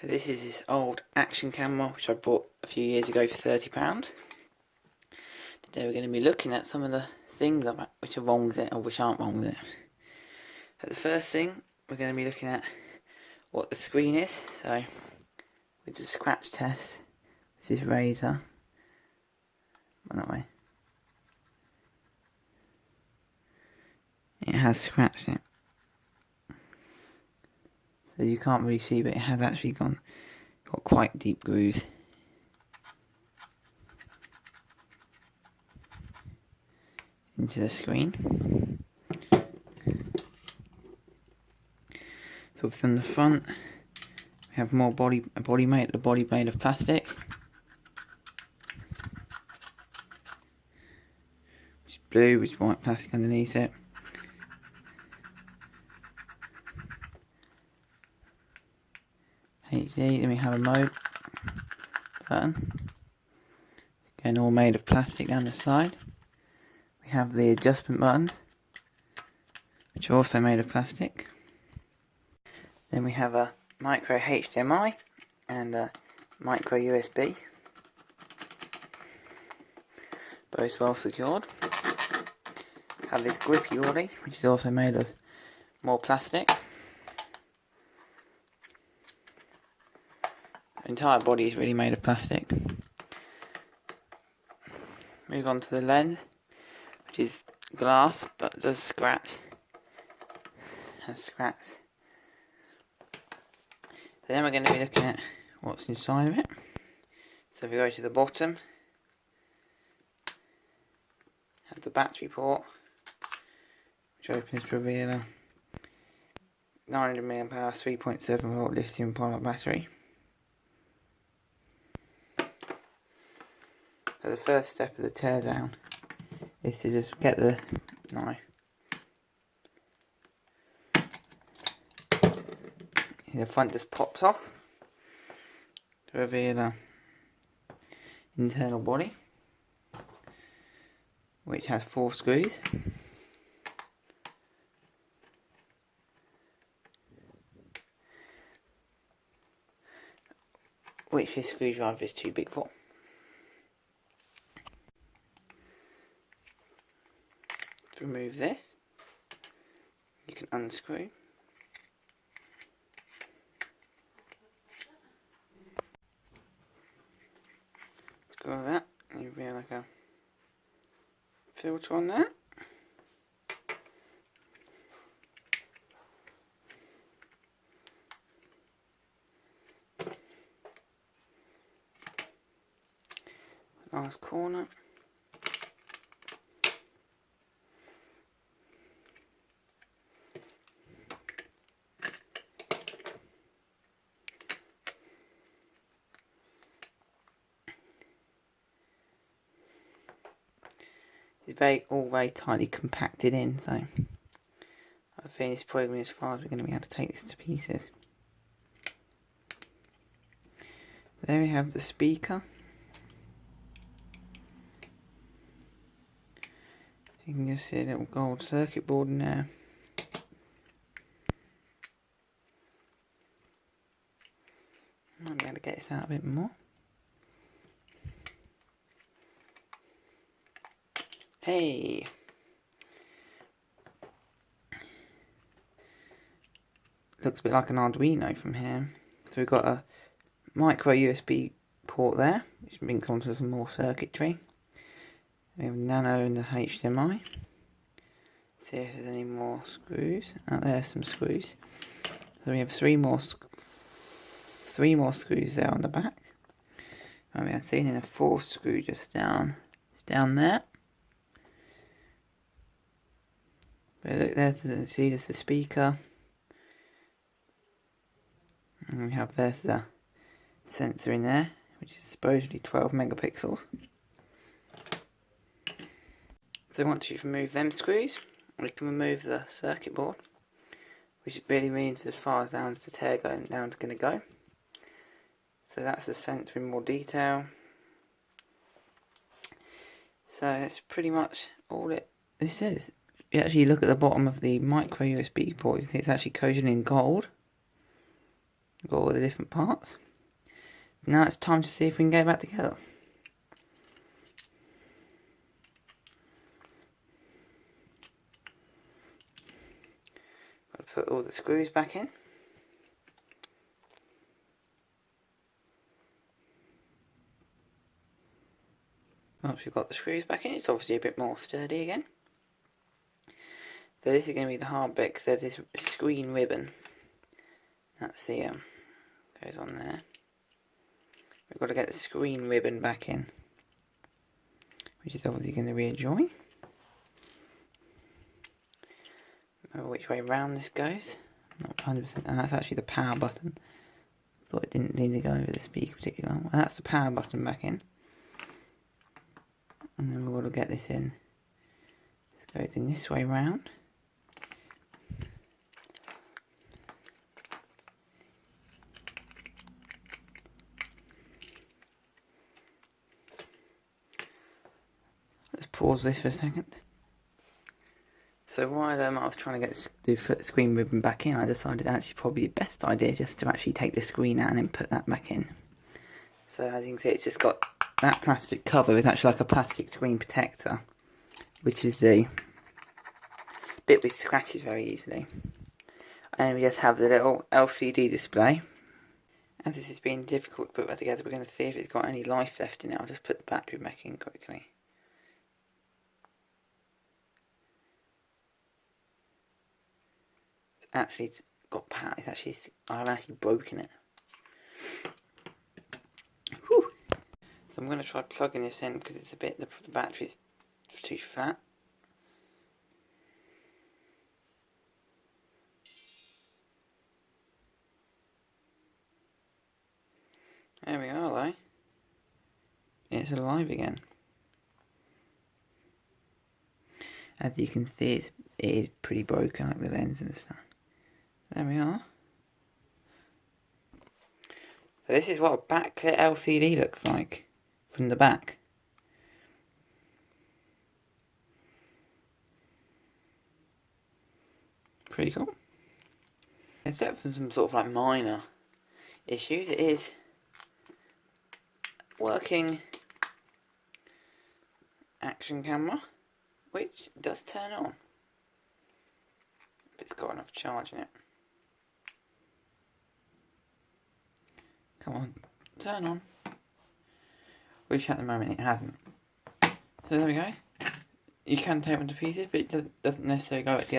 This is this old action camera which I bought a few years ago for £30. Today we're going to be looking at some of the things which are wrong with it or which aren't wrong with it. So the first thing we're going to be looking at what the screen is. So with the scratch test, this is razor. Run that way. It has scratched it. So you can't really see, but it has actually got quite deep grooves. Into the screen. So from the front, we have more the body made of plastic. Which is blue with white plastic underneath it. HD, then we have a mode button. Again, all made of plastic down the side. We have the adjustment buttons, which are also made of plastic. Then we have a micro HDMI and a micro USB, both well secured. Have this grippy body, which is also made of more plastic. The entire body is really made of plastic. Move on to the lens, which is glass but does scratch. Has scratch. Then we're going to be looking at what's inside of it. So if we go to the bottom, have the battery port, which opens to reveal a 900 mAh 3.7 volt lithium polymer battery. So the first step of the teardown is to just get the knife. The front just pops off to reveal the internal body, which has 4 screws. Which this screwdriver is too big for. To remove this, you can unscrew. Screw that, and you'll be like a filter on that. Last corner. It's all very tightly compacted in, so I think it's probably as far as we're going to be able to take this to pieces. There we have the speaker. You can just see a little gold circuit board in there. Might be able to get this out a bit more. Hey! Looks a bit like an Arduino from here. So we've got a micro USB port there, which links onto some more circuitry. We have nano and the HDMI. See if there's any more screws. Oh, there's some screws. So we have three more screws there on the back. And we are seeing a 4th screw just down. It's down there. But look there, see there's the speaker. And we have there's the sensor in there, which is supposedly 12 megapixels. So once you've removed them screws, we can remove the circuit board, which really means as far as down as the teardown is going to go. So that's the sensor in more detail. So that's pretty much all this is. If you actually look at the bottom of the micro USB port, you can see it's actually coated in gold. We've got all the different parts. Now it's time to see if we can get it back together. Got to put all the screws back in. Once we've got the screws back in, it's obviously a bit more sturdy again. So this is going to be the hard bit, because there's this screen ribbon. That's the, goes on there. We've got to get the screen ribbon back in, which is obviously going to be a joy. Remember which way round this goes? Not 100%. And that's actually the power button. Thought it didn't need to go over the speaker particularly well. And that's the power button back in. And then we've got to get this in. This goes in this way round. Let's pause this for a second. So while I was trying to get the screen ribbon back in, I decided actually probably the best idea just to actually take the screen out and then put that back in. So as you can see, it's just got that plastic cover is actually like a plastic screen protector, which is the bit which scratches very easily. And we just have the little LCD display. As this has been difficult to put that together, we're going to see if it's got any life left in it. I'll just put the battery back in quickly. Actually, it's got power. I've actually broken it. Whew. So I'm going to try plugging this in because it's a bit, the battery's too flat. There we are though. It's alive again. As you can see, it is pretty broken, like the lens and stuff. There we are. So this is what a backlit LCD looks like from the back. Pretty cool. Except for some sort of like minor issues, it is working action camera, which does turn on if it's got enough charge in it. Come on, turn on. Which at the moment it hasn't. So there we go. You can take them to pieces, but it doesn't necessarily go at the